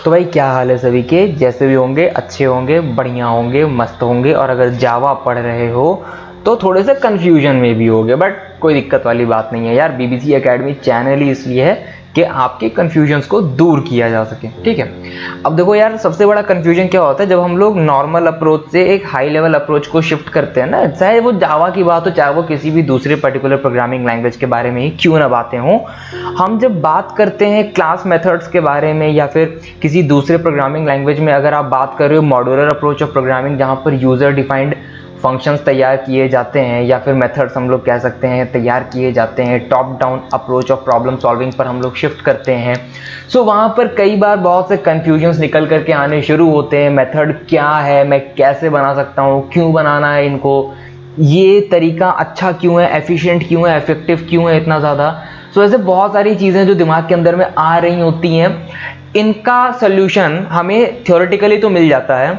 तो भाई क्या हाल है सभी के, जैसे भी होंगे अच्छे होंगे, बढ़िया होंगे, मस्त होंगे। और अगर जावा पढ़ रहे हो तो थोड़े से कन्फ्यूजन में भी होगे, बट कोई दिक्कत वाली बात नहीं है यार। बीबीसी एकेडमी चैनल ही इसलिए है कि आपके कन्फ्यूजन्स को दूर किया जा सके, ठीक है। अब देखो यार, सबसे बड़ा कन्फ्यूजन क्या होता है जब हम लोग नॉर्मल अप्रोच से एक हाई लेवल अप्रोच को शिफ्ट करते हैं ना, चाहे वो जावा की बात हो, चाहे वो किसी भी दूसरे पर्टिकुलर प्रोग्रामिंग लैंग्वेज के बारे में ही क्यों ना बातें हों। हम जब बात करते हैं क्लास मेथड्स के बारे में या फिर किसी दूसरे प्रोग्रामिंग लैंग्वेज में, अगर आप बात कर रहे हो मॉड्यूलर अप्रोच ऑफ प्रोग्रामिंग जहाँ पर यूजर डिफाइंड फंक्शंस तैयार किए जाते हैं या फिर मेथड्स हम लोग कह सकते हैं तैयार किए जाते हैं, top down approach of problem solving पर हम लोग शिफ्ट करते हैं। सो वहाँ पर कई बार बहुत से कन्फ्यूजन्स निकल करके आने शुरू होते हैं। मेथड क्या है, मैं कैसे बना सकता हूँ, क्यों बनाना है इनको, ये तरीका अच्छा क्यों है, एफिशिएंट क्यों है, इफेक्टिव क्यों है इतना ज़्यादा। सो ऐसे बहुत सारी चीज़ें जो दिमाग के अंदर में आ रही होती हैं, इनका सोल्यूशन हमें थ्योरेटिकली तो मिल जाता है,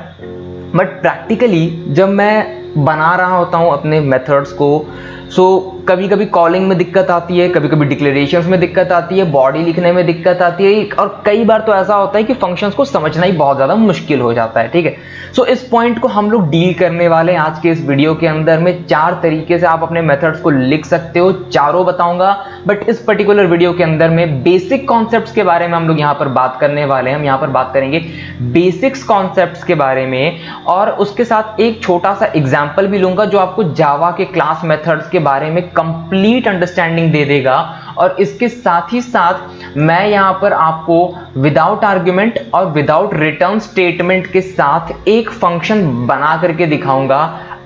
बट प्रैक्टिकली जब मैं बना रहा होता हूँ अपने मेथड्स को, सो कभी कभी कॉलिंग में दिक्कत आती है, कभी कभी डिक्लेरेशंस में दिक्कत आती है, बॉडी लिखने में दिक्कत आती है, और कई बार तो ऐसा होता है कि फंक्शंस को समझना ही बहुत ज़्यादा मुश्किल हो जाता है, ठीक है। सो इस पॉइंट को हम लोग डील करने वाले हैं आज के इस वीडियो के अंदर में। 4 तरीके से आप अपने मेथड्स को लिख सकते हो, चारों बताऊंगा, बट इस पर्टिकुलर वीडियो के अंदर में बेसिक कॉन्सेप्ट्स के बारे में हम लोग यहाँ पर बात करने वाले हैं। हम यहाँ पर बात करेंगे बेसिक्स कॉन्सेप्ट्स के बारे में, और उसके साथ एक छोटा सा एग्जाम्पल भी लूंगा जो आपको जावा के क्लास मेथड्स के बारे में कंप्लीट अंडरस्टैंडिंग दे देगा। और इसके साथ ही साथ मैं यहां पर आपको विदाउट आर्ग्यूमेंट और विदाउट रिटर्न स्टेटमेंट के साथ एक फंक्शन बना करके दिखाऊंगा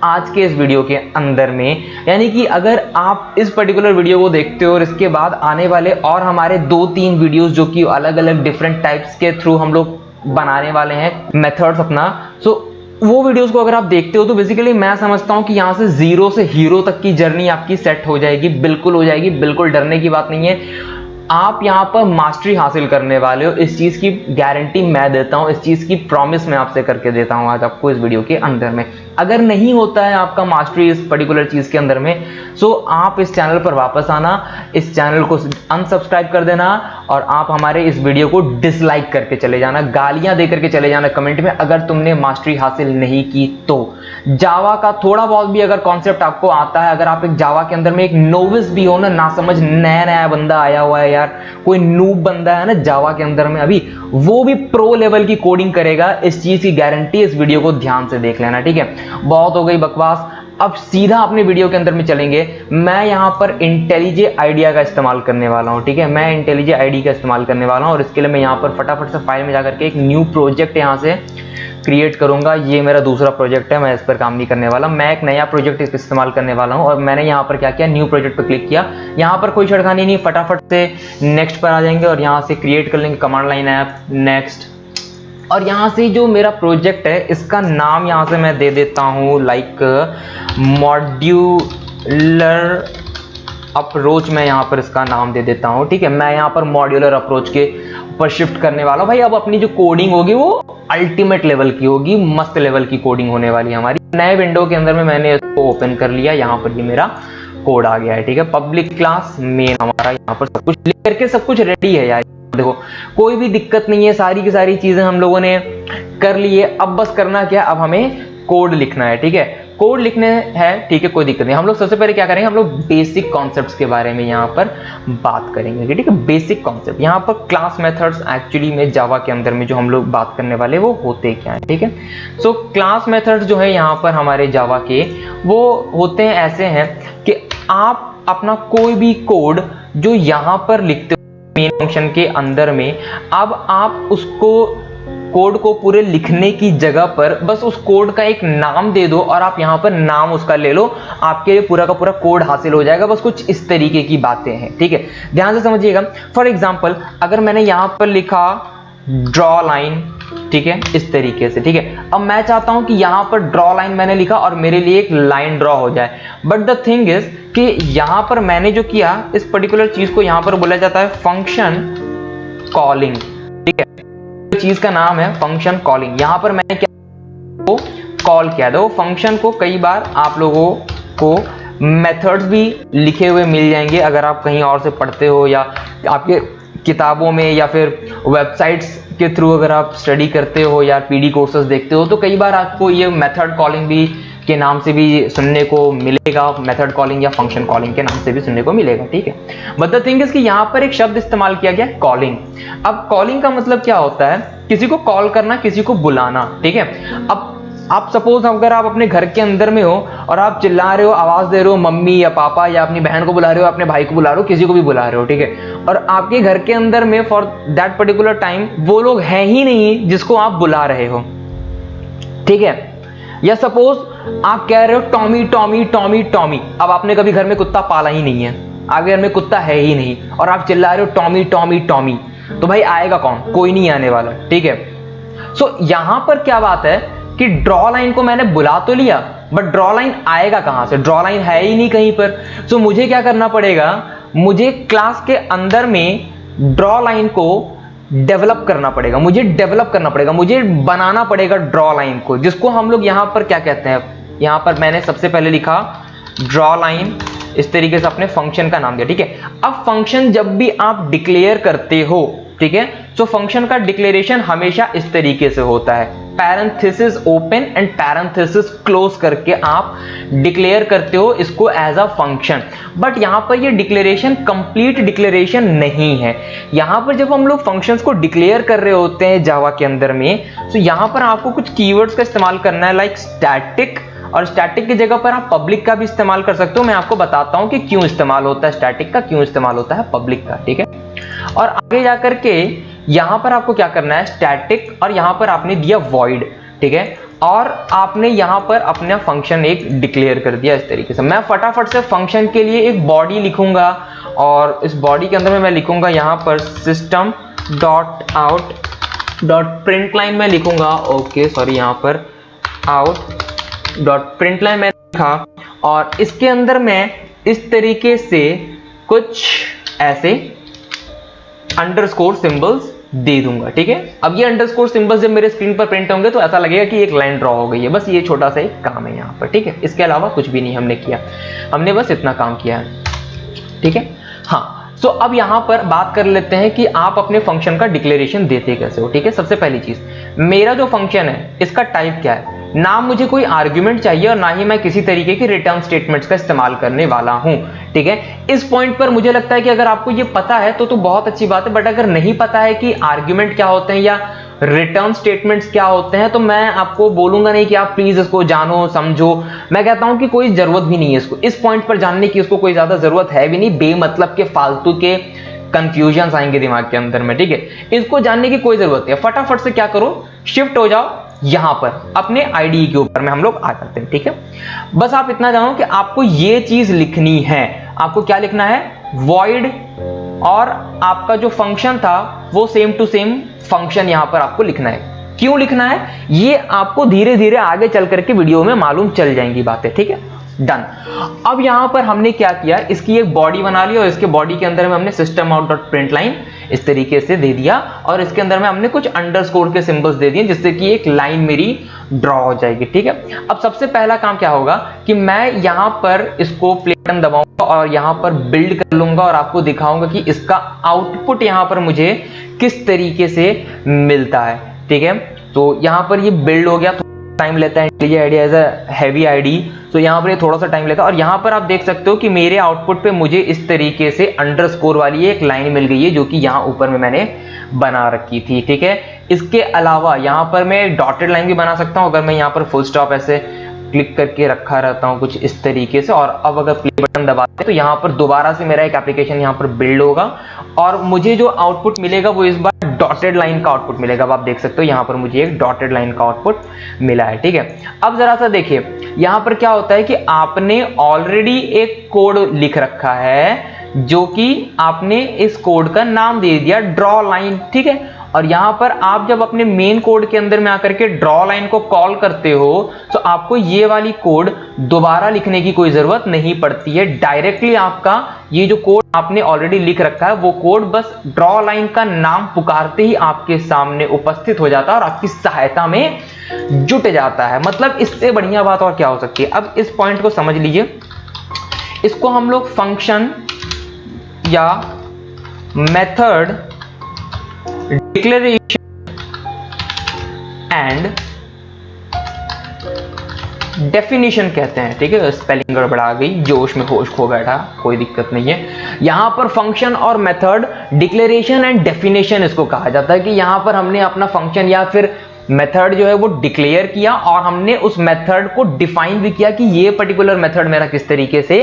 आज के इस वीडियो के अंदर में। यानी कि अगर आप इस पर्टिकुलर वीडियो को देखते हो और इसके बाद आने वाले और हमारे 2-3 वीडियोस जो कि अलग अलग डिफरेंट टाइप्स के थ्रू हम लोग बनाने वाले हैं मेथड्स अपना, सो वो वीडियोस को अगर आप देखते हो तो बेसिकली मैं समझता हूं कि यहां से जीरो से हीरो तक की जर्नी आपकी सेट हो जाएगी, बिल्कुल हो जाएगी, बिल्कुल डरने की बात नहीं है। आप यहां पर मास्टरी हासिल करने वाले हो, इस चीज की गारंटी मैं देता हूं, इस चीज की प्रॉमिस मैं आपसे करके देता हूं आज आपको इस वीडियो के अंदर में। अगर नहीं होता है आपका मास्टरी इस पर्टिकुलर चीज के अंदर में, सो आप इस चैनल पर वापस आना, इस चैनल को अनसब्सक्राइब कर देना और आप हमारे इस वीडियो को डिसलाइक करके चले जाना, गालियां दे करके चले जाना कमेंट में अगर तुमने मास्टरी हासिल नहीं की तो। जावा का थोड़ा बहुत भी अगर कॉन्सेप्ट आपको आता है, अगर आप एक जावा के अंदर में एक नोविस भी हो ना समझ नया नया बंदा आया हुआ है यार, कोई नूब बंदा है ना जावा के अंदर में अभी, वो भी प्रो लेवल की कोडिंग करेगा, इस चीज की गारंटी। इस वीडियो को ध्यान से देख लेना, ठीक है। बहुत हो गई बकवास, अब सीधा अपने वीडियो के अंदर में चलेंगे। मैं यहां पर इंटेलिजे आईडिया का इस्तेमाल करने वाला हूं, ठीक है। मैं इंटेलिजे आईडी का इस्तेमाल करने वाला हूं और इसके लिए मैं यहां पर फटाफट से फाइल में जाकर के एक न्यू प्रोजेक्ट यहां से क्रिएट करूंगा। ये मेरा दूसरा प्रोजेक्ट है, मैं इस पर काम नहीं करने वाला, मैं एक नया प्रोजेक्ट इस्तेमाल करने वाला हूं। और मैंने यहां पर क्या किया, न्यू प्रोजेक्ट पर क्लिक किया। यहां पर कोई छेड़खानी नहीं, फटाफट से नेक्स्ट पर आ जाएंगे और यहां से क्रिएट कर लेंगे कमांड लाइन ऐप नेक्स्ट। और यहाँ से जो मेरा प्रोजेक्ट है इसका नाम यहाँ से मैं दे देता हूँ लाइक मॉड्यूलर अप्रोच, मैं यहाँ पर इसका नाम दे देता हूँ, ठीक है। मैं यहाँ पर मॉड्यूलर अप्रोच के ऊपर शिफ्ट करने वाला हूँ। भाई अब अपनी जो कोडिंग होगी वो अल्टीमेट लेवल की होगी, मस्त लेवल की कोडिंग होने वाली है हमारी। नए विंडो के अंदर में मैंने इसको ओपन कर लिया, यहाँ पर ये मेरा कोड आ गया है, ठीक है। पब्लिक क्लास मेन हमारा यहाँ पर सब कुछ लिख करके सब कुछ रेडी है यार, देखो कोई भी दिक्कत नहीं है, सारी की सारी चीजें हम लोगों ने कर ली है। अब बस करना क्या, अब हमें कोड लिखना है, ठीक है। कोड लिखने हैं, ठीक है, कोई दिक्कत नहीं। हम लोग सबसे पहले क्या करेंगे, हम लोग बेसिक कॉन्सेप्ट्स के बारे में यहाँ पर बात करेंगे, ठीक है। बेसिक कॉन्सेप्ट यहाँ पर क्लास मेथड्स एक्चुअली में जावा के अंदर में जो हम लोग बात करने वाले वो होते क्या है, ठीक है। सो क्लास मेथड्स जो है यहाँ पर हमारे जावा के वो होते हैं ऐसे हैं कि आप अपना कोई भी कोड जो यहाँ पर लिखते मेन फंक्शन के अंदर में, अब आप उसको कोड को पूरे लिखने की जगह पर बस उस कोड का एक नाम दे दो और आप यहां पर नाम उसका ले लो, आपके लिए पूरा का पूरा कोड हासिल हो जाएगा। बस कुछ इस तरीके की बातें हैं, ठीक है, ध्यान से समझिएगा। फॉर एग्जांपल अगर मैंने यहां पर लिखा ड्रॉ लाइन, ठीक है, इस तरीके से, ठीक है। अब मैं चाहता हूं कि यहां पर ड्रॉ लाइन मैंने लिखा और मेरे लिए एक लाइन ड्रॉ हो जाए, बट द थिंग इज कि यहां पर मैंने जो किया इस पर्टिकुलर चीज को यहां पर बोला जाता है फंक्शन कॉलिंग, ठीक है। चीज का नाम है फंक्शन कॉलिंग। यहां पर मैंने क्या को कॉल किया था, वो फंक्शन को कई बार आप लोगों को मेथड्स भी लिखे हुए मिल जाएंगे अगर आप कहीं और से पढ़ते हो या आपके किताबों में या फिर वेबसाइट्स के थ्रू अगर आप स्टडी करते हो या पीडी कोर्सेज देखते हो तो कई बार आपको ये मेथड कॉलिंग भी के नाम से भी सुनने को मिलेगा, मेथड कॉलिंग या फंक्शन कॉलिंग के नाम से भी सुनने को मिलेगा, ठीक है। बट द थिंग इज कि यहाँ पर एक शब्द इस्तेमाल किया गया कॉलिंग। अब कॉलिंग का मतलब क्या होता है, किसी को कॉल करना, किसी को बुलाना, ठीक है। अब आप सपोज अगर आप अपने घर के अंदर में हो और आप चिल्ला रहे हो, आवाज दे रहे हो मम्मी या पापा, या अपनी बहन को बुला रहे हो, अपने भाई को बुला रहे हो, किसी को भी बुला रहे हो, ठीक है, और आपके घर के अंदर में फॉर दैट पर्टिकुलर टाइम वो लोग हैं ही नहीं जिसको आप बुला रहे हो, ठीक है। या सपोज आप कह रहे हो टॉमी टॉमी टॉमी टॉमी, अब आपने कभी घर में कुत्ता पाला ही नहीं है, आपके घर में कुत्ता है ही नहीं, और आप चिल्ला रहे हो टॉमी टॉमी टॉमी, तो भाई आएगा कौन? कोई नहीं आने वाला, ठीक है। सो यहां पर क्या बात है कि ड्रॉ लाइन को मैंने बुला तो लिया, बट ड्रॉ लाइन आएगा कहां से? ड्रॉ लाइन है ही नहीं कहीं पर। सो मुझे क्या करना पड़ेगा, मुझे क्लास के अंदर में ड्रॉ लाइन को डेवलप करना पड़ेगा, मुझे डेवलप करना पड़ेगा, मुझे बनाना पड़ेगा ड्रॉ लाइन को, जिसको हम लोग यहां पर क्या कहते हैं, यहां पर मैंने सबसे पहले लिखा ड्रॉ लाइन, इस तरीके से अपने फंक्शन का नाम दिया, ठीक है। अब फंक्शन जब भी आप डिक्लेयर करते हो, ठीक है, तो फंक्शन का डिक्लेरेशन हमेशा इस तरीके से होता है, parenthesis open and parenthesis close करके आप डिक्लेयर करते हो इसको एज अ फंक्शन। बट यहां पर ये डिक्लेरेशन कंप्लीट डिक्लेरेशन नहीं है। यहां पर जब हम लोग फंक्शंस को डिक्लेयर कर रहे होते हैं जावा के अंदर में, तो यहां पर आपको कुछ कीवर्ड्स का इस्तेमाल करना है, लाइक स्टैटिक, और स्टैटिक की जगह पर आप पब्लिक का भी इस्तेमाल कर सकते हो। मैं आपको बताता हूं कि क्यों इस्तेमाल होता है स्टैटिक का, क्यों इस्तेमाल होता है पब्लिक का, ठीक है। और आगे जाकर के यहां पर आपको क्या करना है, स्टैटिक, और यहां पर आपने दिया वॉइड, ठीक है, और आपने यहां पर अपना फंक्शन एक डिक्लेयर कर दिया इस तरीके से। मैं फटाफट से फंक्शन के लिए एक बॉडी लिखूंगा, और इस बॉडी के अंदर में मैं लिखूंगा यहां पर system dot out dot print line में लिखूंगा, ओके सॉरी, यहां पर आउट डॉट प्रिंट लाइन में लिखा, और इसके अंदर मैं इस तरीके से कुछ ऐसे अंडरस्कोर सिंबल्स दे दूंगा, ठीक है। अब ये अंडरस्कोर सिंबल्स जब मेरे स्क्रीन पर प्रिंट होंगे तो ऐसा लगेगा कि एक लाइन ड्रॉ हो गई है, बस ये छोटा सा एक काम है यहाँ पर, ठीक है। इसके अलावा कुछ भी नहीं हमने किया, हमने बस इतना काम किया है, ठीक है। हाँ, सो अब यहां पर बात कर लेते हैं कि आप अपने फंक्शन का डिक्लेरेशन देते कैसे हो, ठीक है। सबसे पहली चीज, मेरा जो फंक्शन है इसका टाइप क्या है, ना मुझे कोई आर्ग्यूमेंट चाहिए और ना ही मैं किसी तरीके की रिटर्न स्टेटमेंट्स का इस्तेमाल करने वाला हूं, ठीक है। इस पॉइंट पर मुझे लगता है कि अगर आपको ये पता है तो बहुत अच्छी बात है, बट अगर नहीं पता है कि आर्ग्यूमेंट क्या होते हैं या रिटर्न स्टेटमेंट्स क्या होते हैं, तो मैं आपको बोलूंगा नहीं कि आप प्लीज इसको जानो समझो। मैं कहता हूं कि कोई जरूरत भी नहीं है इसको, इस पॉइंट पर जानने की इसको कोई ज्यादा जरूरत है भी नहीं, बेमतलब के फालतू के कंफ्यूजन आएंगे दिमाग के अंदर में, ठीक है। इसको जानने की कोई जरूरत है, फटाफट से क्या करो, शिफ्ट हो जाओ यहां पर अपने आईडी के ऊपर में हम लोग आ जाते हैं, ठीक है। बस आप इतना जानो कि आपको ये चीज लिखनी है, आपको क्या लिखना है, वॉइड, और आपका जो फंक्शन था वो सेम टू सेम फंक्शन यहां पर आपको लिखना है। क्यों लिखना है ये आपको धीरे धीरे आगे चल करके वीडियो में मालूम चल जाएंगी बातें, ठीक है। डन। अब यहां पर हमने क्या किया, इसकी एक बॉडी बना ली, और इसके बॉडी के अंदर में हमने system out dot print line इस तरीके से दे दिया, और इसके अंदर में हमने कुछ अंडरस्कोर के सिंबल्स दे दिए जिससे कि एक लाइन मेरी ड्रॉ हो जाएगी, ठीक है। अब सबसे पहला काम क्या होगा कि मैं यहां पर इसको प्ले बटन दबाऊंगा और यहां पर बिल्ड कर लूंगा, और आपको दिखाऊंगा कि इसका आउटपुट यहां पर मुझे किस तरीके से मिलता है, ठीक है। तो यहां पर ये बिल्ड हो गया, टाइम लेता है, ये ID as a heavy ID, तो यहाँ पर ये थोड़ा सा टाइम लेता है। और यहाँ पर आप देख सकते हो कि मेरे आउटपुट पे मुझे इस तरीके से अंडरस्कोर वाली एक लाइन मिल गई है जो कि यहाँ ऊपर में मैंने बना रखी थी, ठीक है। इसके अलावा यहाँ पर मैं डॉटेड लाइन भी बना सकता हूँ, अगर मैं यहाँ पर फुल स्टॉप ऐसे क्लिक करके रखा रहता हूँ कुछ इस तरीके से, और अब अगर प्ले बटन दबाते हैं तो यहाँ पर दोबारा से मेरा एक एप्लीकेशन यहाँ पर बिल्ड होगा, और मुझे जो आउटपुट मिलेगा वो इस बार डॉटेड लाइन का आउटपुट मिलेगा। अब आप देख सकते हो यहाँ पर मुझे एक डॉटेड लाइन का आउटपुट मिला है, ठीक है। अब जरा सा देखिए यहाँ पर क्या होता है कि आपने ऑलरेडी एक कोड लिख रखा है जो कि आपने इस कोड का नाम दे दिया ड्रॉ लाइन, ठीक है। और यहां पर आप जब अपने मेन कोड के अंदर में आकर के ड्रॉ लाइन को कॉल करते हो तो आपको ये वाली कोड दोबारा लिखने की कोई जरूरत नहीं पड़ती है, डायरेक्टली आपका ये जो कोड आपने ऑलरेडी लिख रखा है वो कोड बस ड्रॉ लाइन का नाम पुकारते ही आपके सामने उपस्थित हो जाता है और आपकी सहायता में जुट जाता है। मतलब इससे बढ़िया बात और क्या हो सकती है। अब इस पॉइंट को समझ लीजिए, इसको हम लोग फंक्शन या मेथड डिक्लेरेशन एंड डेफिनेशन कहते हैं, ठीक है। स्पेलिंग गड़बड़ा गई, जोश में होश खो बैठा, कोई दिक्कत नहीं है। यहां पर फंक्शन और मेथड, डिक्लेरेशन एंड डेफिनेशन इसको कहा जाता है कि यहां पर हमने अपना फंक्शन या फिर मेथड जो है वो डिक्लेयर किया और हमने उस मेथड को डिफाइन भी किया कि ये पर्टिकुलर मेथड मेरा किस तरीके से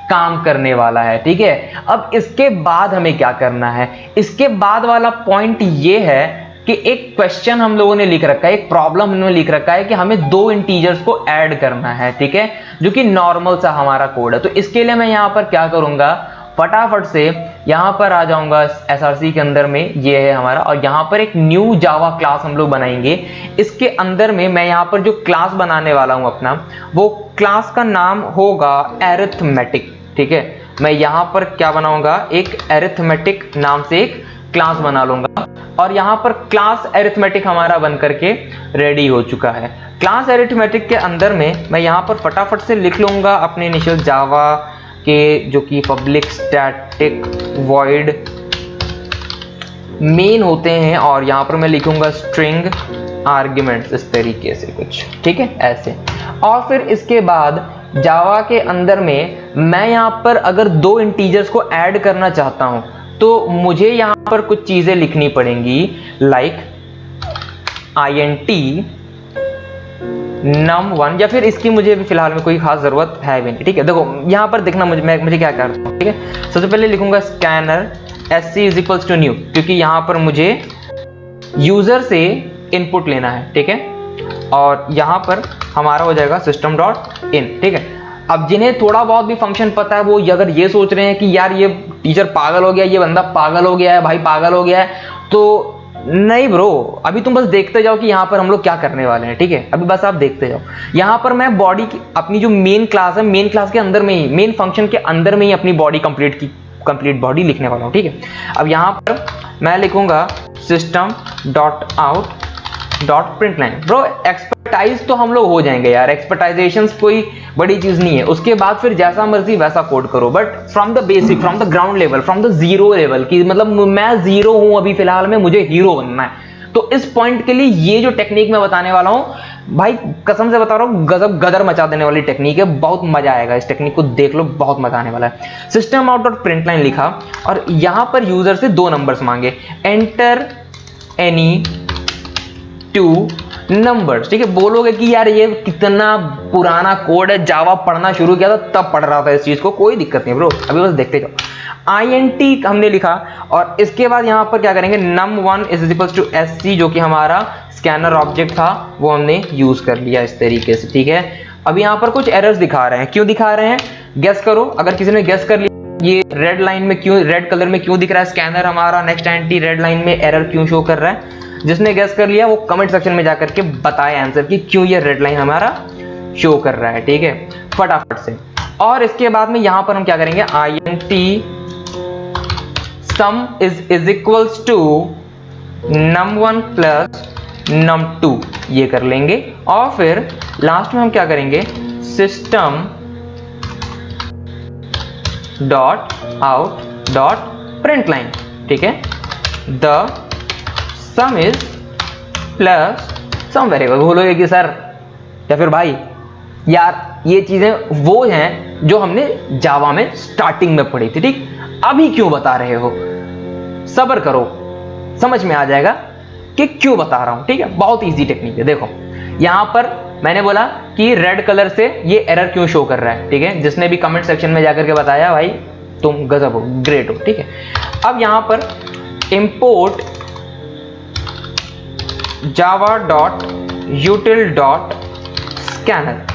काम करने वाला है, ठीक है। अब इसके बाद हमें क्या करना है, इसके बाद वाला पॉइंट ये है कि एक क्वेश्चन हम लोगों ने लिख रखा है, एक प्रॉब्लम हमने लिख रखा है कि हमें दो इंटीजर्स को ऐड करना है, ठीक है, जो कि नॉर्मल सा हमारा कोड है। तो इसके लिए मैं यहां पर क्या करूंगा, फटाफट से यहां पर आ जाऊंगा एसआरसी के अंदर में, ये है हमारा, और यहां पर एक न्यू जावा क्लास हम लोग बनाएंगे। इसके अंदर में मैं यहां पर जो क्लास बनाने वाला हूं अपना, वो क्लास का नाम होगा अरिथमेटिक, ठीक है। मैं यहां पर क्या बनाऊंगा, एक अरिथमेटिक नाम से एक क्लास बना लूंगा और यहां पर क्लास अरिथमेटिक हमारा बन करके रेडी हो चुका है। क्लास अरिथमेटिक के अंदर में मैं यहां पर फटाफट से लिख लूंगा अपने इनिशियल जावा के जो कि पब्लिक स्टैटिक वॉइड मेन होते हैं, और यहां पर मैं लिखूंगा स्ट्रिंग आर्ग्यूमेंट्स, इस तरीके से कुछ, ठीक है, ऐसे। और फिर इसके बाद जावा के अंदर में मैं यहां पर अगर दो इंटीजर्स को ऐड करना चाहता हूं तो मुझे यहां पर कुछ चीजें लिखनी पड़ेंगी, लाइक int num1, या फिर इसकी मुझे भी फिलहाल में कोई खास जरूरत है भी नहीं, ठीक है। देखो यहां पर देखना मुझे क्या करता हूं, ठीक है। सबसे पहले लिखूंगा scanner sc is equals to new, क्योंकि यहां पर मुझे यूजर से इनपुट लेना है, ठीक है। और यहां पर हमारा हो जाएगा system डॉट इन, ठीक है। अब जिन्हें थोड़ा बहुत भी फंक्शन पता है वो अगर ये सोच रहे हैं कि यार ये टीचर पागल हो गया, ये बंदा पागल हो गया है, भाई पागल हो गया है, तो नहीं ब्रो, अभी तुम बस देखते जाओ कि यहाँ पर हम लोग क्या करने वाले हैं, ठीक है। अभी बस आप देखते जाओ। यहाँ पर मैं बॉडी की अपनी जो मेन क्लास है, मेन क्लास के अंदर में ही, मेन फंक्शन के अंदर में ही अपनी बॉडी कंप्लीट बॉडी लिखने वाला हूँ, ठीक है। अब यहाँ पर मैं लिखूंगा system dot out dot println. Bro expertise तो हम लोग हो जाएंगे यार, एक्सपर्टाइजेशन कोई बड़ी चीज नहीं है, उसके बाद फिर जैसा मर्जी वैसा कोड करो, but from the basic, from the ground level, from the zero level, की मतलब मैं जीरो हूं अभी फिलहाल में, मुझे हीरो बनना है। तो इस पॉइंट के लिए ये जो टेक्निक मैं बताने वाला हूं भाई, कसम से बता रहा हूं, गजब गदर मचा देने वाली टेक्निक है, बहुत मजा आएगा, इस टेक्निक को देख लो, बहुत मजा आने वाला है। सिस्टम आउट डॉट प्रिंटलाइन लिखा और यहां पर यूजर से दो नंबर्स मांगे, एंटर एनी टू नंबर्स, ठीक है। बोलोगे कि यार ये कितना पुराना कोड है, जावा पढ़ना शुरू किया था तब पढ़ रहा था इस चीज को, कोई दिक्कत नहीं ब्रो, अभी बस देखते जाओ। int हमने लिखा और इसके बाद यहां पर क्या करेंगे, num1 is equals to sc, जो कि हमारा स्कैनर ऑब्जेक्ट था, वो हमने यूज कर लिया इस तरीके से, ठीक है। अब यहां पर कुछ एरर्स दिखा रहे हैं, क्यों दिखा रहे हैं गेस करो, अगर किसी ने गेस कर लिया ये रेड लाइन में क्यों, रेड कलर में क्यों दिख रहा है स्कैनर हमारा, नेक्स्ट int रेड लाइन में एरर क्यों शो कर रहा है, जिसने गेस कर लिया वो कमेंट सेक्शन में जाकर के बताए आंसर कि क्यों ये रेड लाइन हमारा शो कर रहा है, ठीक है, फटाफट से। और इसके बाद में यहां पर हम क्या करेंगे, int sum is equals to num1 plus num2, ये कर लेंगे। और फिर लास्ट में हम क्या करेंगे, system dot out dot println, ठीक है, the sum is plus sum variable. बोलोगे कि सर या फिर भाई यार ये चीजें वो हैं जो हमने जावा में स्टार्टिंग में पढ़ी थी, ठीक, अभी क्यों बता रहे हो, सब्र करो, समझ में आ जाएगा कि क्यों बता रहा हूं, ठीक है। बहुत इजी टेक्निक है। देखो यहां पर मैंने बोला कि रेड कलर से ये एरर क्यों शो कर रहा है, ठीक है, जिसने भी कमेंट सेक्शन में जाकर के बताया भाई तुम गजब हो, ग्रेट हो, ठीक है। अब यहां पर import Java dot यूटिल dot scanner,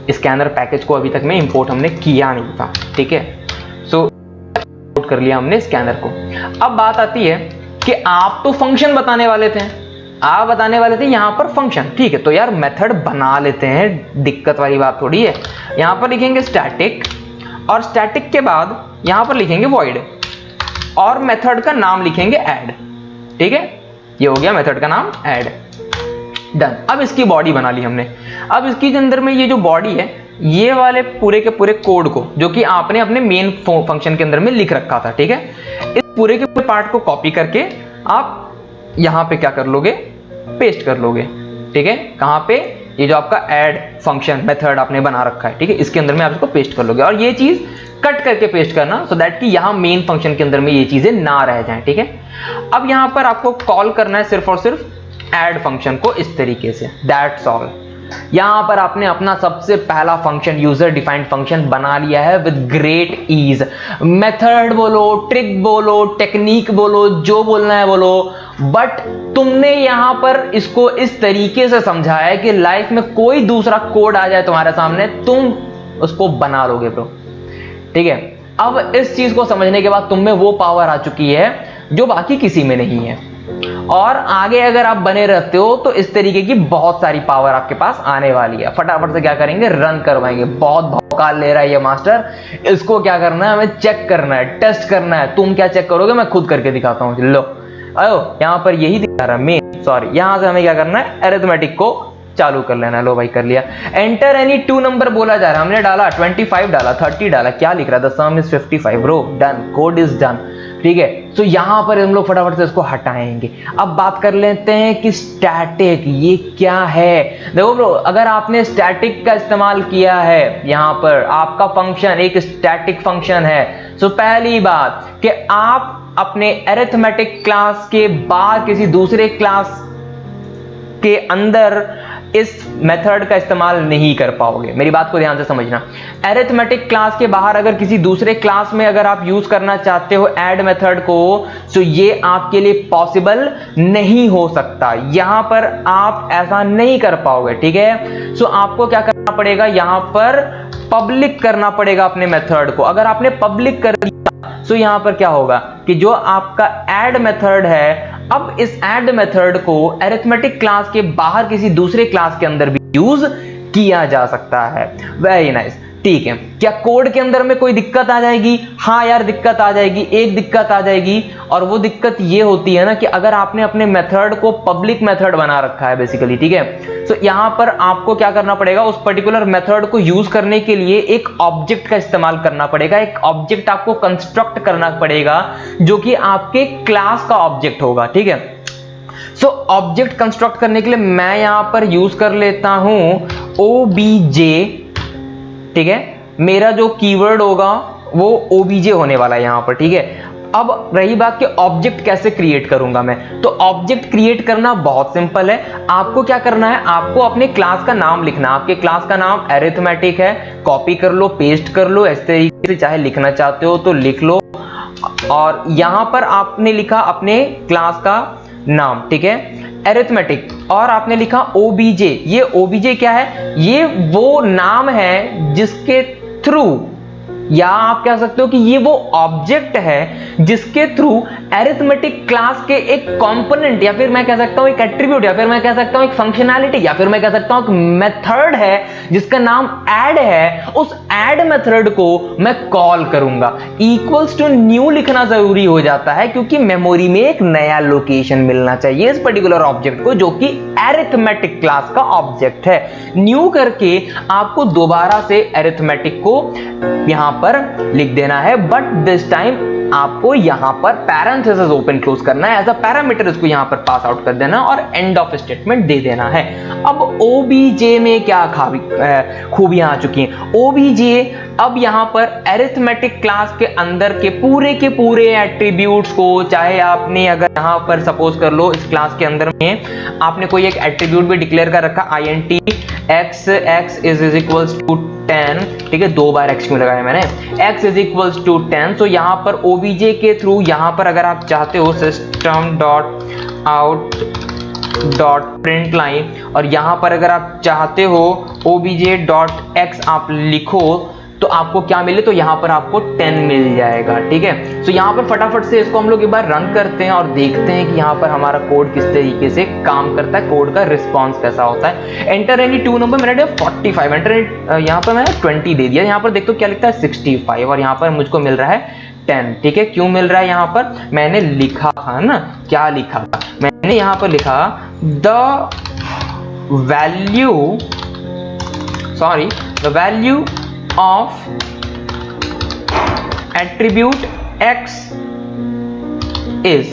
scanner package को अभी तक में इंपोर्ट हमने किया नहीं था, ठीक है। सो इंपोर्ट कर लिया हमने स्कैनर को। अब बात आती है कि आप तो फंक्शन बताने वाले थे, आप बताने वाले थे यहां पर फंक्शन, ठीक है, तो यार मेथड बना लेते हैं, दिक्कत वाली बात थोड़ी है। यहां पर लिखेंगे स्टैटिक और स्टैटिक के बाद यहां पर लिखेंगे वॉइड और मेथड का नाम लिखेंगे ऐड, ठीक है, ये हो गया मेथड का नाम ऐड, डन। अब इसकी बॉडी बना ली हमने। अब इसके अंदर में ये जो बॉडी है, ये वाले पूरे के पूरे कोड को जो कि आपने अपने मेन फंक्शन के अंदर में लिख रखा था, ठीक है, इस पूरे के पूरे पार्ट को कॉपी करके आप यहां पे क्या कर लोगे, पेस्ट कर लोगे, ठीक है, कहाँ पे, ये जो आपका ऐड फंक्शन मेथड आपने बना रखा है, ठीक है, इसके अंदर में आप इसको पेस्ट कर लोगे और ये चीज कट करके पेस्ट करना सो दैट कि यहाँ मेन फंक्शन के अंदर में ये चीजें ना रह जाएं, ठीक है। अब यहाँ पर आपको कॉल करना है सिर्फ और सिर्फ ऐड फंक्शन को इस तरीके से, दैट्स ऑल। यहां पर आपने अपना सबसे पहला फंक्शन, यूजर डिफाइंड फंक्शन बना लिया है विद ग्रेट ईज। मेथड बोलो, ट्रिक बोलो, टेक्निक बोलो, जो बोलना है बोलो, बट तुमने यहां पर इसको इस तरीके से समझा है कि लाइफ में कोई दूसरा कोड आ जाए तुम्हारे सामने, तुम उसको बना लोगे ब्रो, ठीक है। अब इस चीज को समझने के बाद तुम में वो पावर आ चुकी है जो बाकी किसी में नहीं है, और आगे अगर आप बने रहते हो तो इस तरीके की बहुत सारी पावर आपके पास आने वाली है। फटाफट से क्या करेंगे, रन करवाएंगे। बहुत भौकाल ले रहा है ये मास्टर, इसको क्या करना है, हमें चेक करना है, टेस्ट करना है। तुम क्या चेक करोगे, मैं खुद करके दिखाता हूं। लो आयो, यहां पर यही दिखा रहा है मेन, सॉरी, यहां से हमें क्या करना है, अरिथमेटिक को चालू कर लेना है। लो भाई कर लिया। एंटर एनी 2 नंबर बोला जा रहा है, हमने डाला 25 डाला, 30 डाला, क्या लिख रहा है, the sum is 55 bro, done, code is done, ठीक है। तो यहां पर हम लोग फटाफट से इसको हटाएंगे। अब बात कर लेते हैं कि स्टैटिक ये क्या है। देखो ब्रो, अगर आपने स्टैटिक का इस्तेमाल किया है, यहां पर आपका फंक्शन एक स्टैटिक फंक्शन है, तो पहली बात कि आप अपने अरिथमेटिक क्लास के बाहर किसी दूसरे क्लास के अंदर इस मेथड का इस्तेमाल नहीं कर पाओगे। मेरी बात को ध्यान से समझना। अरिथमेटिक क्लास के बाहर अगर किसी दूसरे क्लास में अगर आप यूज करना चाहते हो ऐड मेथड को, तो ये आपके लिए पॉसिबल नहीं हो सकता। यहां पर आप ऐसा नहीं कर पाओगे, ठीक है। सो आपको क्या करना पड़ेगा, यहां पर पब्लिक करना पड़ेगा अपने मेथड को। अगर आपने पब्लिक कर दिया तो यहां पर क्या होगा कि जो आपका ऐड मेथड है, अब इस ऐड मेथड को अरिथमेटिक क्लास के बाहर किसी दूसरे क्लास के अंदर भी यूज किया जा सकता है। वेरी नाइस, ठीक है। क्या कोड के अंदर में कोई दिक्कत आ जाएगी? हाँ यार दिक्कत आ जाएगी, एक दिक्कत आ जाएगी, और वो दिक्कत ये होती है ना कि अगर आपने अपने मेथड को पब्लिक मेथड बना रखा है बेसिकली, ठीक है, तो यहां पर आपको क्या करना पड़ेगा, उस पर्टिकुलर मेथड को यूज करने के लिए एक ऑब्जेक्ट का इस्तेमाल करना पड़ेगा। एक ऑब्जेक्ट आपको कंस्ट्रक्ट करना पड़ेगा जो कि आपके क्लास का ऑब्जेक्ट होगा, ठीक है। सो ऑब्जेक्ट कंस्ट्रक्ट करने के लिए मैं यहां पर यूज कर लेता हूं obj, ठीक है। मेरा जो कीवर्ड होगा वो obj होने वाला है यहां पर, ठीक है। अब रही बात कि ऑब्जेक्ट कैसे क्रिएट करूंगा मैं, तो ऑब्जेक्ट क्रिएट करना बहुत सिंपल है। आपको क्या करना है, आपको अपने क्लास का नाम लिखना। आपके क्लास का नाम अरिथमेटिक है, कॉपी कर लो, पेस्ट कर लो, इस तरीके से चाहे लिखना चाहते हो तो लिख लो। और यहां पर आपने लिखा अपने क्लास का नाम, ठीक है, अरिथमेटिक, और आपने लिखा obj। ये obj क्या है, ये वो नाम है जिसके थ्रू, या आप कह सकते हो कि ये वो ऑब्जेक्ट है जिसके थ्रू अरिथमेटिक क्लास के एक कंपोनेंट, या फिर मैं कह सकता हूं एक एट्रीब्यूट, या फिर मैं कह सकता हूं एक फंक्शनैलिटी, या फिर मैं कह सकता हूं एक मेथड है जिसका नाम ऐड है, उस ऐड मेथड को मैं कॉल करूंगा। इक्वल्स टू न्यू लिखना जरूरी हो जाता है क्योंकि मेमोरी में एक नया लोकेशन मिलना चाहिए इस पर्टिकुलर ऑब्जेक्ट को जो कि अरिथमेटिक क्लास का ऑब्जेक्ट है। न्यू करके आपको दोबारा से अरिथमेटिक को यहां पर लिख देना है, बट दिस टाइम आपको यहां पर पैरेंथेसिस ओपन क्लोज करना है, एज अ पैरामीटर इसको यहां पर पास आउट कर देना और एंड ऑफ स्टेटमेंट दे देना है। अब obj में क्या खूबियां आ चुकी हैं, obj अब यहां पर अरिथमेटिक क्लास के अंदर के पूरे एट्रीब्यूट्स को, चाहे आपने अगर यहां पर सपोज कर लो इस क्लास के अंदर में आपने कोई एक एट्रीब्यूट भी डिक्लेयर कर रखा, int x is equals to 10, ठीक है, 2 बार x क्यों लगाया मैंने, x is equals to 10। तो यहां पर obj के थ्रू यहां पर अगर आप चाहते हो system dot out dot println, और यहां पर अगर आप चाहते हो obj dot x आप लिखो तो आपको क्या मिले, तो यहां पर आपको 10 मिल जाएगा, ठीक है। तो यहां पर फटाफट से इसको हम लोग एक बार रन करते हैं और देखते हैं कि यहां पर हमारा कोड किस तरीके से काम करता है, कोड का रिस्पांस कैसा होता है। एंटर एनी 2 नंबर मैंने दिया 45, एंटर यहां पर मैंने 20 दे दिया। यहां पर देखो क्या लिखता है 65, और यहां पर मुझको मिल रहा है 10, ठीक है। क्यों मिल रहा है, यहां पर मैंने लिखा था ना, क्या लिखा था मैंने, यहां पर लिखा the value of attribute x is,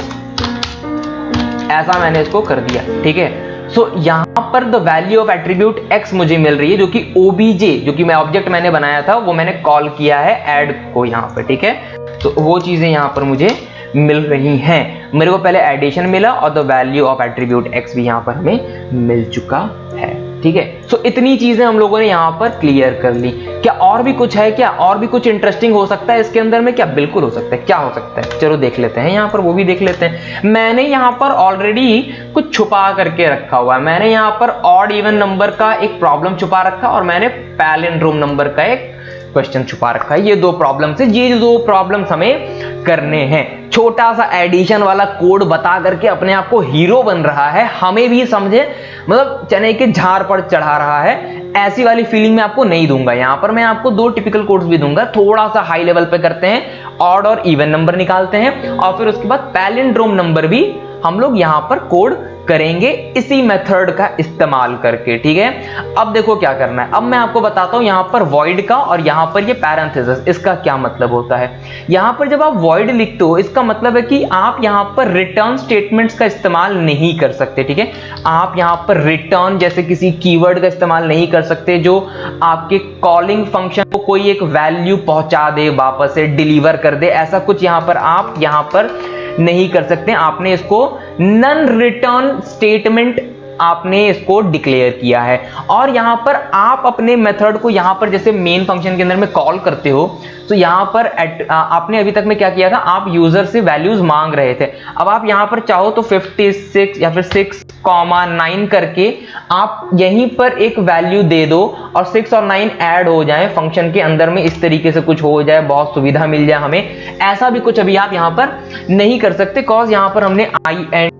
ऐसा मैंने इसको कर दिया, ठीक है। सो यहाँ पर the value of attribute x मुझे मिल रही है, जो कि obj, जो कि मैं ऑब्जेक्ट मैंने बनाया था वो मैंने कॉल किया है ऐड को यहाँ पर, ठीक है। तो वो चीजें यहाँ पर मुझे मिल रही हैं। मेरे को पहले एडिशन मिला और the value of attribute x भी यहाँ पर हमें मिल चुका है, ठीक है। सो इतनी चीजें हम लोगों ने यहाँ पर क्लियर कर ली। क्या और भी कुछ है? क्या और भी कुछ इंटरेस्टिंग हो सकता है इसके अंदर में? क्या बिल्कुल हो सकता है। क्या हो सकता है, चलो देख लेते हैं यहाँ पर, वो भी देख लेते हैं। मैंने यहाँ पर ऑलरेडी कुछ छुपा करके रखा हुआ है। मैंने यहाँ पर ऑड इवन नंबर का एक प्रॉब्लम छुपा रखा और मैंने पैलिंड्रोम नंबर का एक क्वेश्चन छुपा रखा है। ये दो प्रॉब्लम से, ये दो प्रॉब्लम्स हमें करने हैं। छोटा सा एडिशन वाला कोड बता करके अपने आप को हीरो बन रहा है, हमें भी समझे, मतलब चने के झाड़ पर चढ़ा रहा है। ऐसी वाली फीलिंग मैं आपको नहीं दूंगा। यहाँ पर मैं आपको दो टिपिकल कोड्स भी दूंगा। थोड़ा सा हाई लेवल पे करते हैं, ऑड और इवन नंबर निकालते हैं और फिर उसके बाद पैलिंड्रोम नंबर भी हम लोग यहाँ पर कोड करेंगे इसी मेथड का इस्तेमाल करके, ठीक है। अब देखो क्या करना है। अब मैं आपको बताता हूं यहाँ पर वॉइड का और यहाँ पर ये पैरेंथेसिस, इसका क्या मतलब होता है। यहाँ पर जब आप वॉइड लिखते हो, इसका मतलब है कि आप यहाँ पर रिटर्न स्टेटमेंट्स का इस्तेमाल नहीं कर सकते, ठीक है। आप यहाँ पर रिटर्न जैसे किसी कीवर्ड का इस्तेमाल नहीं कर सकते जो आपके कॉलिंग फंक्शन को कोई एक वैल्यू पहुंचा दे, वापस से डिलीवर कर दे। ऐसा कुछ यहाँ पर आप यहाँ पर नहीं कर सकते। आपने इसको नन रिटर्न स्टेटमेंट आपने इसको डिक्लेयर किया है। और यहां पर आप अपने मेथड को यहां पर जैसे मेन फंक्शन के अंदर में कॉल करते हो, तो यहां पर आपने अभी तक में क्या किया था, आप यूजर से वैल्यूज मांग रहे थे। अब आप यहां पर चाहो तो 56 या फिर 6,9 करके आप यहीं पर एक वैल्यू दे दो और 6 और 9 ऐड हो जाए फंक्शन के अंदर में, इस तरीके से कुछ हो जाए, बहुत सुविधा मिल जाए हमें। ऐसा भी कुछ अभी आप यहां पर नहीं कर सकते, कॉज यहां पर हमने int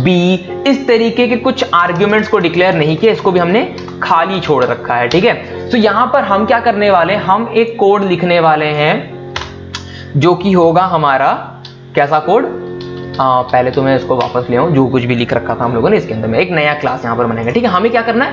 b इस तरीके के कुछ आर्ग्यूमेंट्स को डिक्लेयर नहीं किया, इसको भी हमने खाली छोड़ रखा है, ठीक है। तो यहां पर हम क्या करने वाले हैं, हम एक कोड लिखने वाले हैं जो कि होगा हमारा कैसा कोड। पहले तो मैं इसको वापस ले आऊं, जो कुछ भी लिख रखा था हम लोगों ने इसके अंदर में एक नया क्लास यहां पर बनेगा, ठीक है। हमें क्या करना है,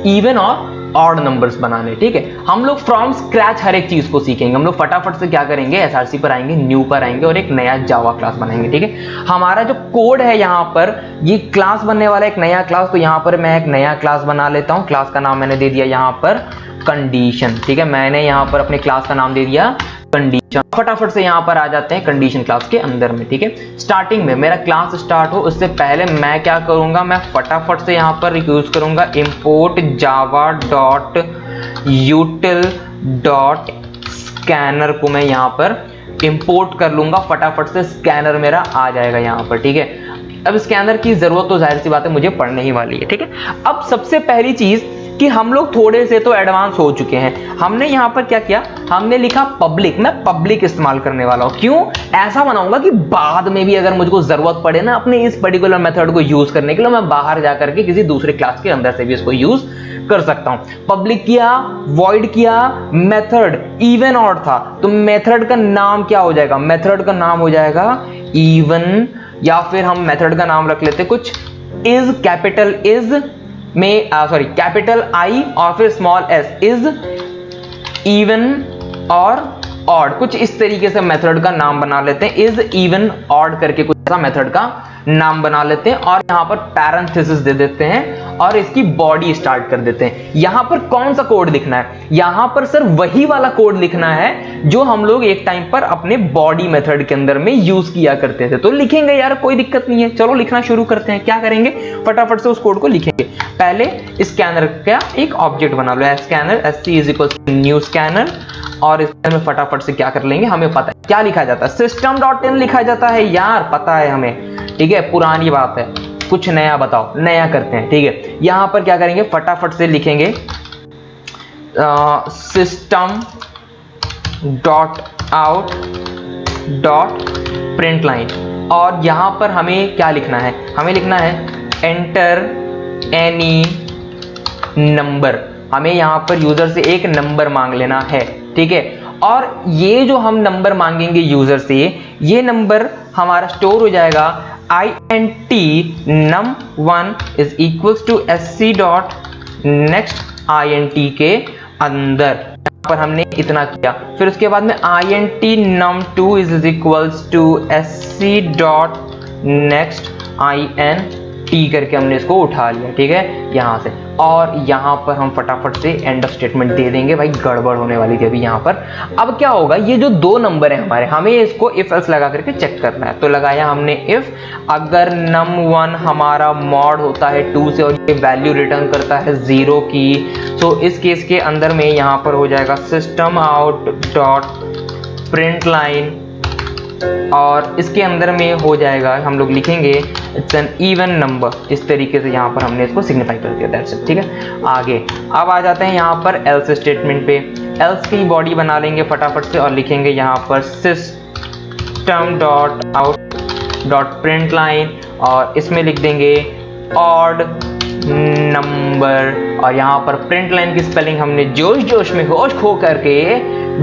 इवन और ऑड नंबर्स बनाने, ठीक है। हम लोग फ्रॉम स्क्रैच हर एक चीज को सीखेंगे। हम लोग फटाफट से क्या करेंगे, एसआरसी पर आएंगे, न्यू पर आएंगे और एक नया जावा क्लास बनाएंगे, ठीक है। हमारा जो कोड है यहाँ पर, ये क्लास बनने वाला एक नया क्लास, तो यहाँ पर मैं एक नया क्लास बना लेता हूँ। क्लास का नाम मैंने दे दिया यहाँ पर कंडीशन, ठीक है। मैंने यहाँ पर अपने क्लास का नाम दे दिया कंडीशन। फटाफट से यहाँ पर आ जाते हैं कंडीशन क्लास के अंदर में, ठीक है। स्टार्टिंग में मेरा क्लास स्टार्ट हो उससे पहले मैं क्या करूंगा, मैं फटाफट से यहाँ पर यूज करूंगा import java.util.scanner को मैं यहाँ पर इंपोर्ट कर लूंगा। फटाफट से स्कैनर मेरा आ जाएगा यहाँ पर, ठीक है। अब स्कैनर की जरूरत तो जाहिर सी बात है मुझे पड़ने ही वाली है, ठीक है। अब सबसे पहली चीज कि हम लोग थोड़े से तो एडवांस हो चुके हैं। हमने यहाँ पर क्या किया, हमने लिखा पब्लिक। मैं पब्लिक इस्तेमाल करने वाला हूँ। क्यों ऐसा बनाऊंगा कि बाद में भी अगर मुझको जरूरत पड़े ना अपने इस पर्टिकुलर मेथड को यूज करने के लिए, मैं बाहर जाकर के किसी दूसरे क्लास के अंदर से भी इसको यूज कर सकता हूं। पब्लिक किया, वॉइड किया, मेथड इवन ऑड था, तो मेथड का नाम क्या हो जाएगा, मेथड का नाम हो जाएगा इवन, या फिर हम मेथड का नाम रख लेते कुछ इज, कैपिटल इज में कैपिटल आई और फिर स्मॉल एस, इज इवन और ऑड, कुछ इस तरीके से मेथड का नाम बना लेते हैं। इज इवन ऑड करके कुछ ऐसा मेथड का नाम बना लेते हैं और यहां पर पैरेंथेसिस दे देते हैं और इसकी बॉडी स्टार्ट कर देते हैं। यहां पर कौन सा कोड लिखना है, यहां पर सर वही वाला कोड लिखना है जो हम लोग एक टाइम पर अपने बॉडी मेथड के अंदर में यूज किया करते थे। तो लिखेंगे यार, कोई दिक्कत नहीं है, चलो लिखना शुरू करते हैं। क्या करेंगे, फटाफट से उस कोड को लिखेंगे। पहले स्कैनर का एक ऑब्जेक्ट बना लो, scanner sc is equal to new scanner, और इसमें फटाफट से क्या कर लेंगे, हमें पता है क्या लिखा जाता है, system.in लिखा जाता है यार, पता है हमें, ठीक है। पुरानी बात है, कुछ नया बताओ, नया करते हैं, ठीक है। यहां पर क्या करेंगे, फटाफट से लिखेंगे system.out.println, और यहां पर हमें क्या लिखना है, हमें लिखना है enter any number। हमें यहां पर यूजर से एक नंबर मांग लेना है, ठीक है। और ये जो हम नंबर मांगेंगे यूजर से, ये नंबर हमारा स्टोर हो जाएगा int num1 is equals to sc dot next int के अंदर। यहाँ पर हमने इतना किया, फिर उसके बाद में int num2 is equals to sc dot next INT करके हमने इसको उठा लिया, ठीक है, यहाँ से। और यहाँ पर हम फटाफट से एंड ऑफ स्टेटमेंट दे देंगे, भाई गड़बड़ होने वाली थी अभी यहाँ पर। अब क्या होगा, ये जो दो नंबर है हमारे, हमें इसको इफ एल्स लगा करके चेक करना है। तो लगाया हमने इफ, अगर num1 हमारा मॉड होता है 2 से और ये वैल्यू रिटर्न करता है 0 की, तो इस केस के अंदर में यहाँ पर हो जाएगा system out dot print line, और इसके अंदर में हो जाएगा, हम लोग लिखेंगे इट्स एन इवन नंबर। इस तरीके से यहाँ पर हमने इसको सिग्निफाई कर दिया, दैट्स इट, ठीक है। आगे अब आ जाते हैं यहाँ पर एल्स स्टेटमेंट पे। एल्स की बॉडी बना लेंगे फटाफट से और लिखेंगे यहाँ पर system dot out dot print line, और इसमें लिख देंगे ऑड नंबर, और यहाँ पर प्रिंट लाइन की स्पेलिंग हमने जोश में होश खो करके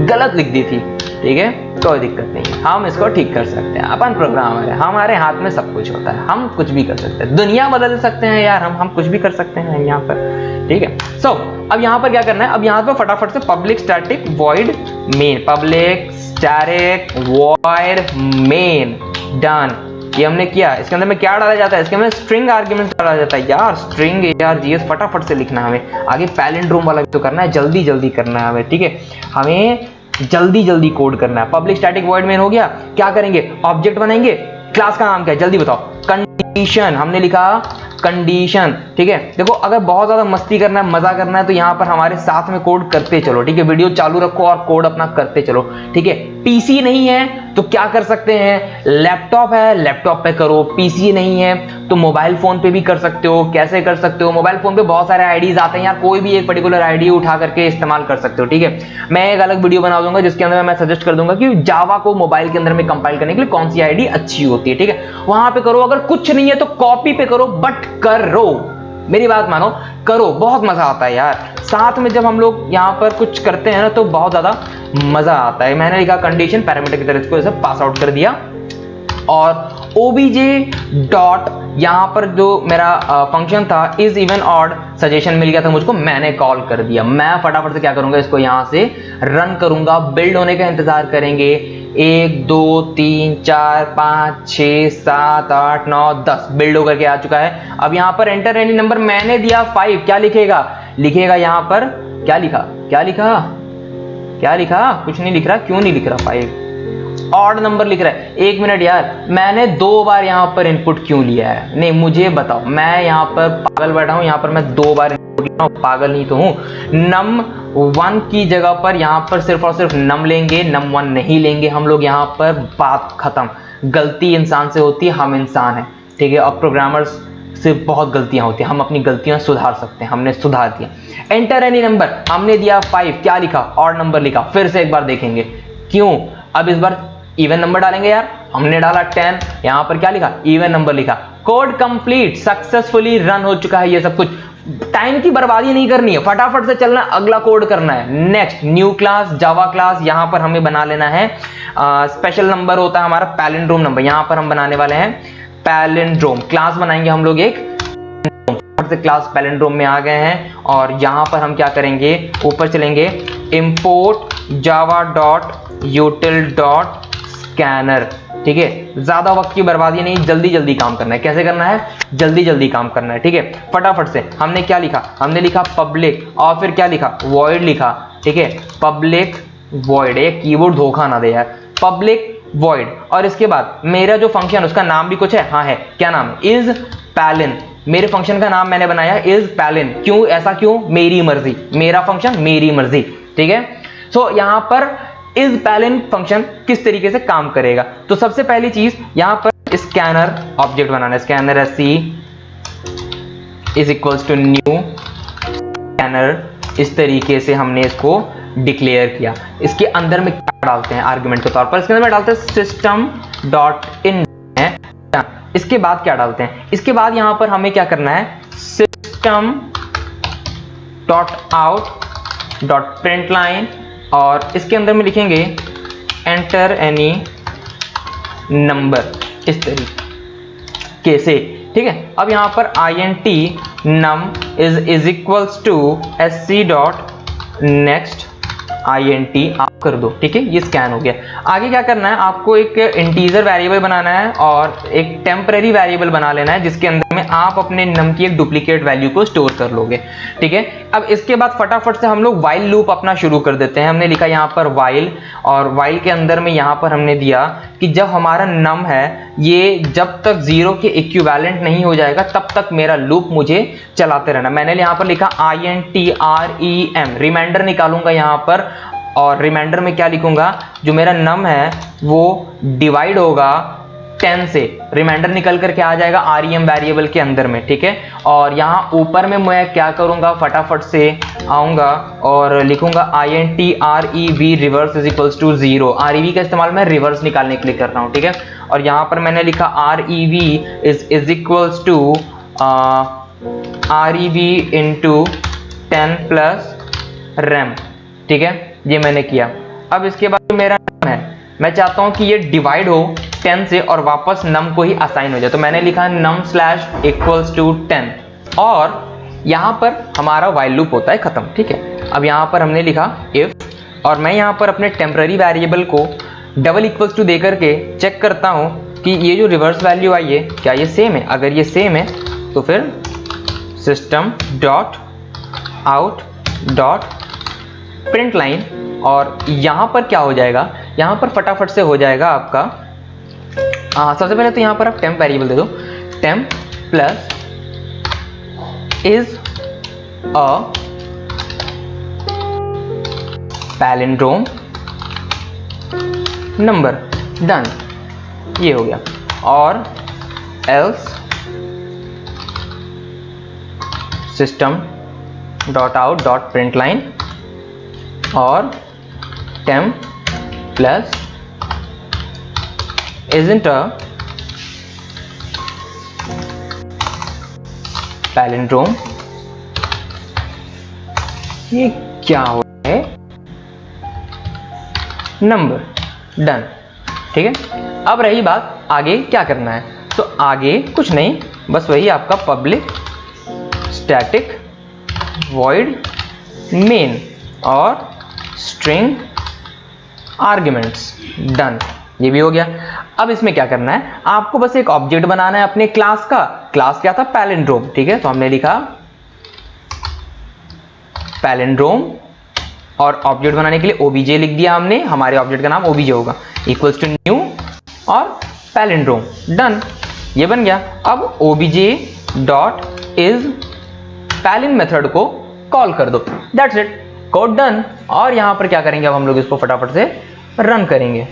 गलत लिख दी थी, ठीक है, कोई दिक्कत नहीं है, हम इसको ठीक कर सकते हैं, अपन प्रोग्रामर है, हमारे हाथ में सब कुछ होता है, हम कुछ भी कर सकते हैं, दुनिया बदल सकते हैं यार, हम कुछ भी कर सकते हैं यहाँ पर, ठीक है। सो अब यहाँ पर क्या करना है, अब यहाँ पर फटाफट से public static void main, public static void main, done. ये हमने किया। इसके अंदर में क्या डाला जाता है, इसके अंदर स्ट्रिंग आर्ग्यूमेंट डाला जाता है यार, स्ट्रिंग ARGS फटाफट से लिखना है हमें। आगे पैलिंड्रोम वाला भी तो करना है, जल्दी जल्दी करना है हमें, ठीक है, हमें जल्दी जल्दी कोड करना है। पब्लिक स्टैटिक वॉइड मेन हो गया, क्या करेंगे, ऑब्जेक्ट बनाएंगे, क्लास का नाम क्या है जल्दी बताओ, कंडीशन, हमने लिखा कंडीशन, ठीक है। देखो अगर बहुत ज्यादा मस्ती करना है, मजा करना है, तो यहाँ पर हमारे साथ में कोड करते चलो, ठीक है, वीडियो चालू रखो और कोड अपना करते चलो, ठीक है। पीसी नहीं है तो क्या कर सकते हैं, लैपटॉप है, लैपटॉप पे करो, पीसी नहीं है तो मोबाइल फोन पे भी कर सकते हो। कैसे कर सकते हो, मोबाइल फोन पे बहुत सारे आईडीज आते हैं यार, कोई भी एक पर्टिकुलर आईडी उठा करके इस्तेमाल कर सकते हो, ठीक है। मैं एक अलग वीडियो बना दूंगा जिसके अंदर मैं सजेस्ट कर दूंगा कि जावा को मोबाइल के अंदर में कंपाइल करने के लिए कौन सी आईडी अच्छी होती है, ठीक है, वहां पे करो। अगर कुछ नहीं है तो कॉपी पे करो, बट करो, मेरी बात मानो, करो, बहुत मजा आता है यार। साथ में जब हम लोग यहाँ पर कुछ करते हैं ना तो बहुत ज्यादा मजा आता है। मैंने लिखा कंडीशन पैरामीटर की तरह इसको ऐसे पास आउट कर दिया, और obj डॉट यहाँ पर जो मेरा फंक्शन था इज इवन ऑड सजेशन मिल गया था मुझको, मैंने कॉल कर दिया। मैं फटाफट से क्या करूंगा, इसको यहाँ से रन करूंगा, बिल्ड होने का इंतजार करेंगे। 1 2 3 4 5 6 7 8 9 10 बिल्ड होकर के आ चुका है। अब यहाँ पर एंटर एनी नंबर मैंने दिया 5, क्या लिखेगा, लिखेगा यहाँ पर क्या लिखा, क्या लिखा, क्या लिखा, कुछ नहीं लिख रहा, क्यों नहीं लिख रहा, 5 ऑड नंबर लिख रहा है। 1 मिनट यार, मैंने 2 बार यहाँ पर इनपुट क्यों लिया है, नहीं मुझे बताओ, मैं यहाँ पर पागल बैठा हूँ, यहाँ पर मैं 2 बार इनपुट लिया हूँ, पागल नहीं तो हूँ। num1 की जगह पर यहाँ पर सिर्फ और सिर्फ num लेंगे, num1 नहीं लेंगे हम लोग, यहाँ पर बात खत्म। गलती इंसान से होती है, हम इंसान हैं, ठीक है, और प्रोग्रामर्स से बहुत गलतियां होती हैं, हम अपनी गलतियां सुधार सकते हैं, हमने सुधार दिया। एंटर एनी नंबर हमने दिया 5, क्या लिखा, ऑड नंबर लिखा। फिर से एक बार देखेंगे क्यों, अब इस बार इवन नंबर डालेंगे यार, हमने डाला 10, यहाँ पर क्या लिखा, इवन नंबर लिखा। कोड कंप्लीट, सक्सेसफुली रन हो चुका है। ये सब कुछ टाइम की बर्बादी नहीं करनी है, फटाफट से चलना, अगला कोड करना है। Next new class, Java class, यहाँ पर हमें बना लेना है स्पेशल नंबर होता है हमारा पैलिंड्रोम नंबर, यहाँ पर हम बनाने वाले हैं पैलिंड्रोम क्लास बनाएंगे हम लोग एक। से क्लास पैलिंड्रोम में आ गए हैं, और यहाँ पर हम क्या करेंगे, ऊपर चलेंगे, import Java dot यूटिल dot scanner, ठीक है। ज्यादा वक्त की बर्बादी नहीं, जल्दी जल्दी काम करना है। कैसे करना है, जल्दी जल्दी काम करना है, ठीक है। फटाफट से हमने क्या लिखा, हमने लिखा पब्लिक, और फिर क्या लिखा, वॉइड लिखा, ठीक है, पब्लिक वॉइड, एक कीबोर्ड धोखा ना दे यार, पब्लिक वॉइड। और इसके बाद मेरा जो फंक्शन उसका नाम भी कुछ है, हाँ है, क्या नाम है, इज पैलिन। मेरे फंक्शन का नाम मैंने बनाया इज पैलिन, क्यों, ऐसा क्यों, मेरी मर्जी, मेरा फंक्शन मेरी मर्जी, ठीक है। सो यहाँ पर इज पैलिन फंक्शन किस तरीके से काम करेगा, तो सबसे पहली चीज यहाँ पर स्कैनर ऑब्जेक्ट बनाना है। Scanner SC is equals to new scanner, इस तरीके से हमने इसको डिक्लेयर किया। इसके अंदर में क्या डालते हैं आर्गुमेंट के तौर पर, इसके अंदर में डालते हैं सिस्टम डॉट इन। इसके बाद क्या डालते हैं, इसके बाद यहां पर हमें क्या करना है, system dot out dot print line, और इसके अंदर में लिखेंगे एंटर एनी नंबर, इस तरीके से, ठीक है। अब यहां पर INT num is equals to SC dot next int आप कर दो, ठीक है, ये स्कैन हो गया। आगे क्या करना है, आपको एक इंटीजर वेरिएबल बनाना है और एक टेम्पररी वेरिएबल बना लेना है जिसके अंदर में आप अपने नम की एक डुप्लीकेट वैल्यू को स्टोर कर लोगे, ठीक है। अब इसके बाद फटाफट से हम लोग वाइल लूप अपना शुरू कर देते हैं। हमने लिखा यहाँ पर वाइल, और वाइल के अंदर में यहाँ पर हमने दिया कि जब हमारा नम है ये जब तक 0 के इक्विवेलेंट नहीं हो जाएगा तब तक मेरा लूप मुझे चलाते रहना। मैंने यहाँ पर लिखा INTREM, रिमाइंडर निकालूंगा यहाँ पर, और रिमाइंडर में क्या लिखूंगा, जो मेरा नम है वो डिवाइड होगा 10 से, रिमाइंडर निकल कर क्या आ जाएगा REM वेरिएबल के अंदर में, ठीक है। और यहाँ ऊपर में मैं क्या करूंगा, फटाफट से आऊंगा और लिखूंगा INTREV reverse is equals to 0। REV का इस्तेमाल मैं रिवर्स निकालने के लिए कर रहा हूँ, ठीक है। और यहाँ पर मैंने लिखा REV is equals to REV into 10 plus rem, ठीक है, ये मैंने किया। अब इसके बाद जो मेरा नम है मैं चाहता हूं कि ये डिवाइड हो 10 से और वापस नम को ही असाइन हो जाए, तो मैंने लिखा नम स्लैश इक्वल्स टू 10, और यहां पर हमारा वाइल लूप होता है खत्म, ठीक है। अब यहां पर हमने लिखा इफ, और मैं यहां पर अपने टेम्पररी वेरिएबल को डबल इक्वल्स टू दे करके चेक करता हूं कि ये जो रिवर्स वैल्यू आई है क्या ये सेम है। अगर ये सेम है तो फिर system dot out dot print line, और यहां पर क्या हो जाएगा, यहां पर फटाफट से हो जाएगा आपका सबसे पहले तो यहां पर आप टेम्प वेरिएबल दे दो, temp plus is a palindrome number, done, ये हो गया। और else system dot out dot print line और temp plus isn't a palindrome, ये क्या हो रहा है, नंबर, डन, ठीक है। अब रही बात आगे क्या करना है, तो आगे कुछ नहीं, बस वही आपका पब्लिक स्टैटिक वॉइड मेन और स्ट्रिंग आर्ग्यूमेंट्स, डन, ये भी हो गया। अब इसमें क्या करना है, आपको बस एक ऑब्जेक्ट बनाना है अपने क्लास का। क्लास क्या था, पैलिंड्रोम, ठीक है। तो हमने लिखा पैलिंड्रोम, और ऑब्जेक्ट बनाने के लिए ओबीजे लिख दिया हमने, हमारे ऑब्जेक्ट का नाम ओबीजे होगा, इक्वल्स टू न्यू और पैलिंड्रोम, डन, ये बन गया। अब ओबीजे डॉट इज पैलिन मेथड को कॉल कर दो, दैट्स इट, कोड डन। और यहां पर क्या करेंगे, अब हम लोग इसको फटाफट से रन करेंगे।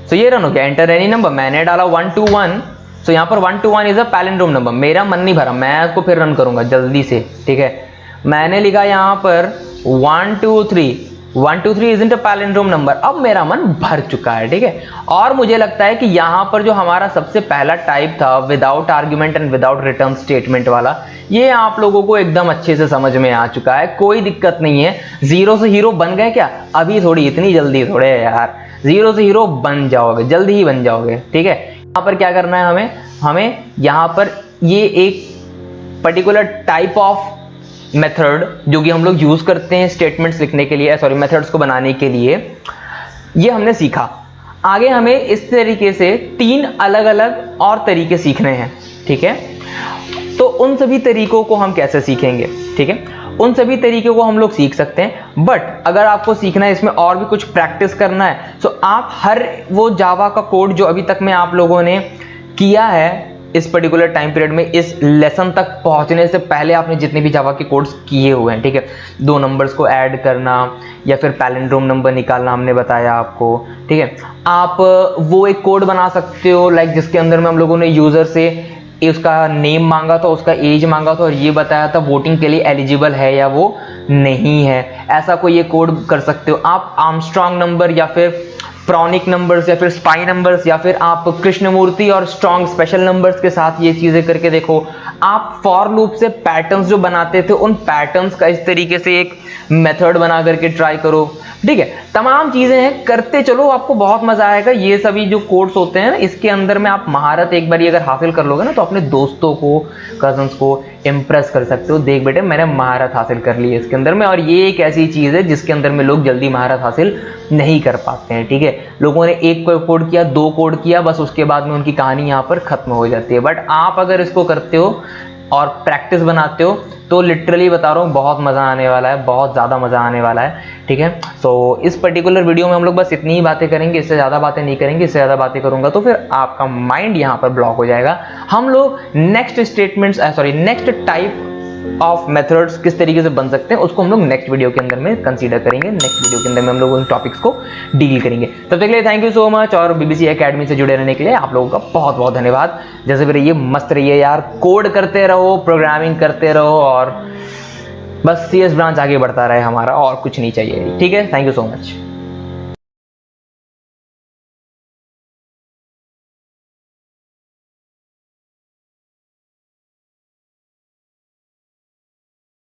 तो ये रन हो गया, एंटर एनी नंबर, मैंने डाला 1 2 1, तो यहां पर 1 2 1 इज अ पैलिंड्रोम नंबर। मेरा मन नहीं भरा, मैं इसको फिर रन करूंगा जल्दी से, ठीक है। मैंने लिखा यहां पर 1 2 3, 1 2 3 इजंट अ पैलिंड्रोम नंबर। अब मेरा मन भर चुका है, ठीक है। और मुझे लगता है कि यहां पर जो हमारा सबसे पहला टाइप था without argument and without return statement वाला, ये आप लोगों को एकदम अच्छे से समझ में आ चुका है, कोई दिक्कत नहीं है। जीरो से हीरो बन गए क्या, अभी थोड़ी, इतनी जल्दी थोड़े यार, जीरो से हीरो बन जाओगे, जल्दी ही बन जाओगे, ठीक है। यहाँ पर क्या करना है, हमें यहाँ पर ये एक पर्टिकुलर टाइप ऑफ मेथड जो कि हम लोग यूज करते हैं स्टेटमेंट्स लिखने के लिए, सॉरी मेथड्स को बनाने के लिए, ये हमने सीखा। आगे हमें इस तरीके से 3 अलग अलग और तरीके सीखने हैं, ठीक है। तो उन सभी तरीकों को हम कैसे सीखेंगे, ठीक है, उन सभी तरीकों को हम लोग सीख सकते हैं। बट अगर आपको सीखना है, इसमें और भी कुछ प्रैक्टिस करना है, तो आप हर वो जावा का कोड जो अभी तक में आप लोगों ने किया है इस पर्टिकुलर टाइम पीरियड में, इस लेसन तक पहुंचने से पहले आपने जितने भी जावा के कोड्स किए हुए हैं, ठीक है, 2 नंबर्स को ऐड करना या फिर पैलिंड्रोम नंबर निकालना हमने बताया आपको, ठीक है। आप वो एक कोड बना सकते हो लाइक जिसके अंदर में हम लोगों ने यूजर से उसका नेम मांगा था, उसका एज मांगा था और ये बताया था वोटिंग के लिए एलिजिबल है या वो नहीं है। ऐसा कोई ये कोड कर सकते हो आप। आर्मस्ट्रॉन्ग नंबर या फिर प्रॉनिक नंबर्स या फिर स्पाई नंबर्स, या फिर आप कृष्णमूर्ति और स्ट्रॉन्ग स्पेशल नंबर्स के साथ ये चीज़ें करके देखो। आप फॉर लूप से पैटर्न्स जो बनाते थे उन पैटर्न्स का इस तरीके से एक मेथड बना करके ट्राई करो, ठीक है। तमाम चीज़ें हैं, करते चलो, आपको बहुत मजा आएगा। ये सभी जो कोर्स होते हैं इसके अंदर में आप महारत एक बार अगर हासिल कर लोगे ना तो अपने दोस्तों को, कजन्स को इम्प्रेस कर सकते हो, देख बेटे मैंने महारत हासिल कर ली है इसके अंदर में। और ये एक ऐसी चीज़ है जिसके अंदर में लोग जल्दी महारत हासिल नहीं कर पाते हैं, ठीक है। लोगों ने एक कोड किया, 2 कोड किया, बस उसके बाद में उनकी कहानी यहाँ पर खत्म हो जाती है। बट आप अगर इसको करते हो और प्रैक्टिस बनाते हो तो लिटरली बता रहा हूँ बहुत मज़ा आने वाला है, बहुत ज़्यादा मज़ा आने वाला है, ठीक है। सो इस पर्टिकुलर वीडियो में हम लोग बस इतनी ही बातें करेंगे, इससे ज़्यादा बातें नहीं करेंगे। इससे ज़्यादा बातें करूँगा तो फिर आपका माइंड यहाँ पर ब्लॉक हो जाएगा। हम लोग नेक्स्ट टाइप ऑफ मेथड्स किस तरीके से बन सकते हैं उसको हम लोग नेक्स्ट वीडियो के अंदर में कंसीडर करेंगे। नेक्स्ट वीडियो के अंदर में हम लोग उन टॉपिक्स को डील करेंगे। तब तक के लिए थैंक यू सो मच, और बीबीसी एकेडमी से जुड़े रहने के लिए आप लोगों का बहुत बहुत धन्यवाद। जैसे भी रहिए, मस्त रहिए यार, कोड करते रहो, प्रोग्रामिंग करते रहो, और बस CS ब्रांच आगे बढ़ता रहे हमारा, और कुछ नहीं चाहिए, ठीक है। Thank you so much.